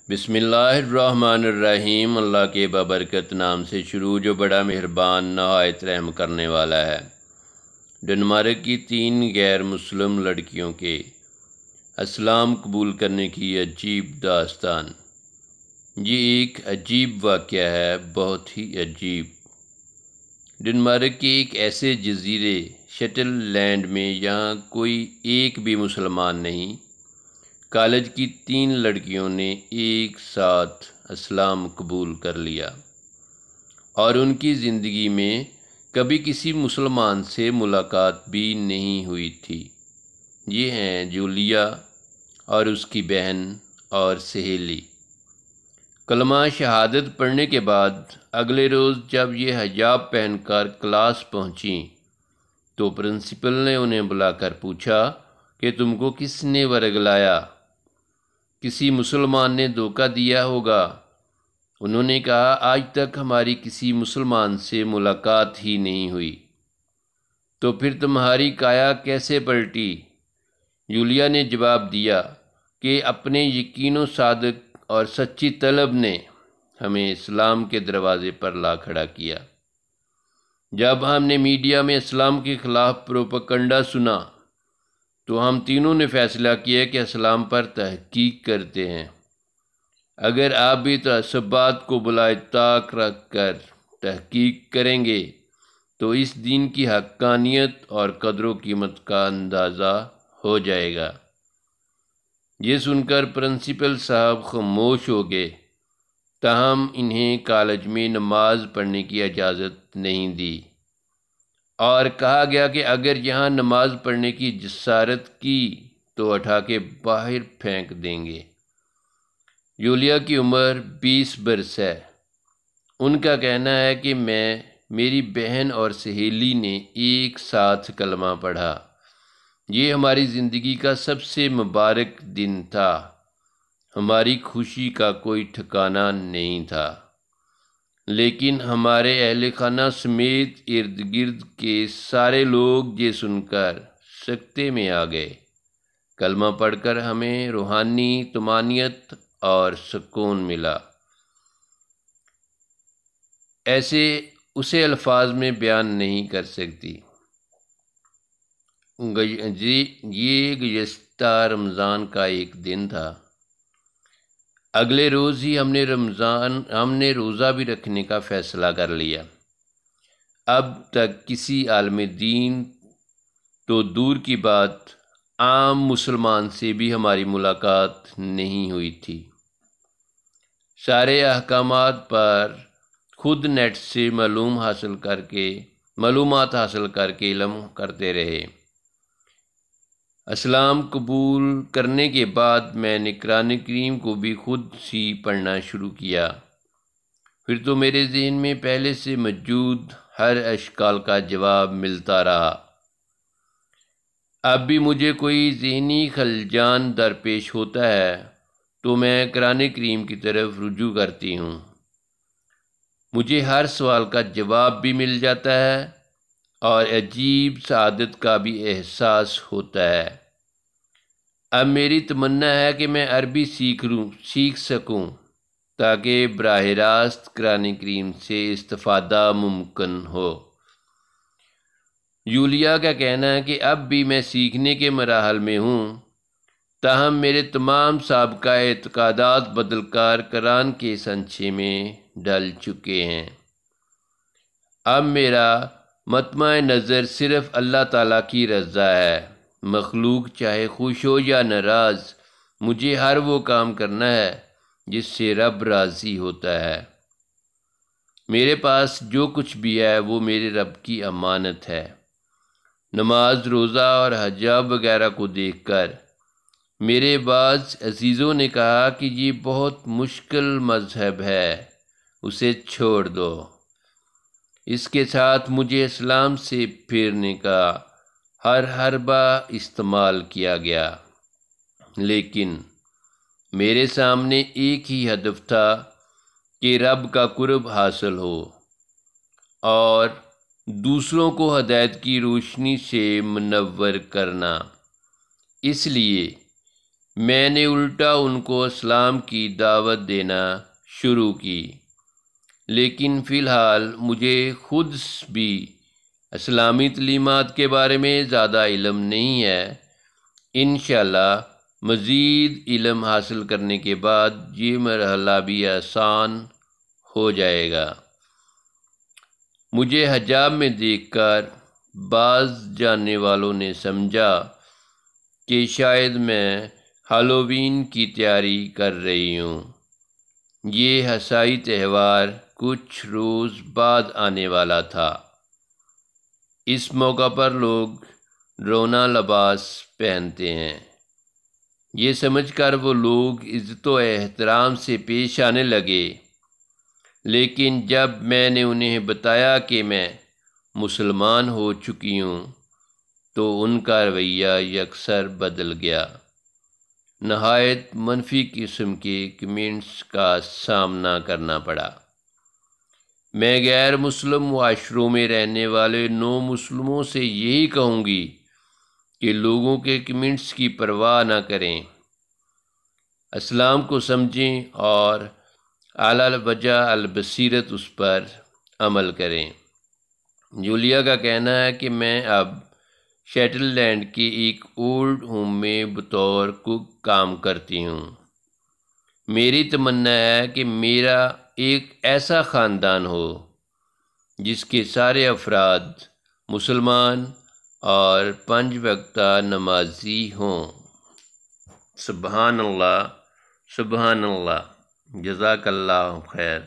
بسم اللہ الرحمن الرحیم۔ اللہ کے بابرکت نام سے شروع جو بڑا مہربان نہایت رحم کرنے والا ہے۔ ڈنمارک کی 3 غیر مسلم لڑکیوں کے اسلام قبول کرنے کی عجیب داستان۔ یہ ایک عجیب واقعہ ہے، بہت ہی عجیب۔ ڈنمارک کے ایک ایسے جزیرے شٹل لینڈ میں یہاں کوئی ایک بھی مسلمان نہیں، کالج کی 3 لڑکیوں نے ایک ساتھ اسلام قبول کر لیا اور ان کی زندگی میں کبھی کسی مسلمان سے ملاقات بھی نہیں ہوئی تھی۔ یہ ہیں جولیا اور اس کی بہن اور سہیلی۔ کلمہ شہادت پڑھنے کے بعد اگلے روز جب یہ حجاب پہن کر کلاس پہنچیں تو پرنسپل نے انہیں بلا کر پوچھا کہ تم کو کس نے ورگلایا؟ کسی مسلمان نے دھوکہ دیا ہوگا۔ انہوں نے کہا آج تک ہماری کسی مسلمان سے ملاقات ہی نہیں ہوئی۔ تو پھر تمہاری کایا کیسے پلٹی؟ جولیا نے جواب دیا کہ اپنے یقین و صادق اور سچی طلب نے ہمیں اسلام کے دروازے پر لا کھڑا کیا۔ جب ہم نے میڈیا میں اسلام کے خلاف پروپیگنڈا سنا تو ہم تینوں نے فیصلہ کیا کہ اسلام پر تحقیق کرتے ہیں۔ اگر آپ بھی تعصبات کو بالائے طاق رکھ کر تحقیق کریں گے تو اس دین کی حقانیت اور قدر و قیمت کا اندازہ ہو جائے گا۔ یہ سن کر پرنسپل صاحب خاموش ہو گئے، تاہم انہیں کالج میں نماز پڑھنے کی اجازت نہیں دی اور کہا گیا کہ اگر یہاں نماز پڑھنے کی جسارت کی تو اٹھا کے باہر پھینک دیں گے۔ جولیا کی عمر 20 برس ہے۔ ان کا کہنا ہے کہ میری بہن اور سہیلی نے ایک ساتھ کلمہ پڑھا۔ یہ ہماری زندگی کا سب سے مبارک دن تھا۔ ہماری خوشی کا کوئی ٹھکانہ نہیں تھا، لیکن ہمارے اہل خانہ سمیت ارد گرد کے سارے لوگ یہ سن کر سکتے میں آ گئے۔ کلمہ پڑھ کر ہمیں روحانی طمانینت اور سکون ملا۔ اسے الفاظ میں بیان نہیں کر سکتی۔ یہ گزشتہ رمضان کا ایک دن تھا۔ اگلے روز ہی ہم نے روزہ بھی رکھنے کا فیصلہ کر لیا۔ اب تک کسی عالم دین تو دور کی بات، عام مسلمان سے بھی ہماری ملاقات نہیں ہوئی تھی۔ سارے احکامات پر خود نیٹ سے معلومات حاصل کر کے علم کرتے رہے۔ اسلام قبول کرنے کے بعد میں نے قرآن کریم کو بھی خود ہی پڑھنا شروع کیا۔ پھر تو میرے ذہن میں پہلے سے موجود ہر اشکال کا جواب ملتا رہا۔ اب بھی مجھے کوئی ذہنی خلجان درپیش ہوتا ہے تو میں قرآن کریم کی طرف رجوع کرتی ہوں۔ مجھے ہر سوال کا جواب بھی مل جاتا ہے اور عجیب سعادت کا بھی احساس ہوتا ہے۔ اب میری تمنا ہے کہ میں عربی سیکھ سکوں تاکہ براہ راست قرآن کریم سے استفادہ ممکن ہو۔ جولیا کا کہنا ہے کہ اب بھی میں سیکھنے کے مراحل میں ہوں، تاہم میرے تمام سابقہ اعتقادات بدل کر قرآن کے سنچے میں ڈل چکے ہیں۔ اب میرا مطمع نظر صرف اللہ تعالیٰ کی رضا ہے۔ مخلوق چاہے خوش ہو یا ناراض، مجھے ہر وہ کام کرنا ہے جس سے رب راضی ہوتا ہے۔ میرے پاس جو کچھ بھی ہے وہ میرے رب کی امانت ہے۔ نماز، روزہ اور حجاب وغیرہ کو دیکھ کر میرے بعض عزیزوں نے کہا کہ یہ بہت مشکل مذہب ہے، اسے چھوڑ دو۔ اس کے ساتھ مجھے اسلام سے پھیرنے کا ہر حربہ استعمال کیا گیا، لیکن میرے سامنے ایک ہی ہدف تھا کہ رب کا قرب حاصل ہو اور دوسروں کو ہدایت کی روشنی سے منور کرنا۔ اس لیے میں نے الٹا ان کو اسلام کی دعوت دینا شروع کی، لیکن فی الحال مجھے خود بھی اسلامی تعلیمات کے بارے میں زیادہ علم نہیں ہے۔ انشاءاللہ مزید علم حاصل کرنے کے بعد یہ مرحلہ بھی آسان ہو جائے گا۔ مجھے حجاب میں دیکھ کر بعض جاننے والوں نے سمجھا کہ شاید میں ہالووین کی تیاری کر رہی ہوں۔ یہ عیسائی تہوار کچھ روز بعد آنے والا تھا۔ اس موقع پر لوگ ڈراؤنا لباس پہنتے ہیں۔ یہ سمجھ کر وہ لوگ عزت و احترام سے پیش آنے لگے، لیکن جب میں نے انہیں بتایا کہ میں مسلمان ہو چکی ہوں تو ان کا رویہ یکسر بدل گیا۔ نہایت منفی قسم کے کمنٹس کا سامنا کرنا پڑا۔ میں غیر مسلم معاشروں میں رہنے والے نو مسلموں سے یہی کہوں گی کہ لوگوں کے کمنٹس کی پرواہ نہ کریں، اسلام کو سمجھیں اور اعلی وجہ البصیرت اس پر عمل کریں۔ جولیا کا کہنا ہے کہ میں اب شیٹل لینڈ کے ایک اولڈ ہوم میں بطور کک کام کرتی ہوں۔ میری تمنا ہے کہ میرا ایک ایسا خاندان ہو جس کے سارے افراد مسلمان اور 5 وقتہ نمازی ہوں۔ سبحان اللہ، سبحان اللہ، جزاک اللہ خیر۔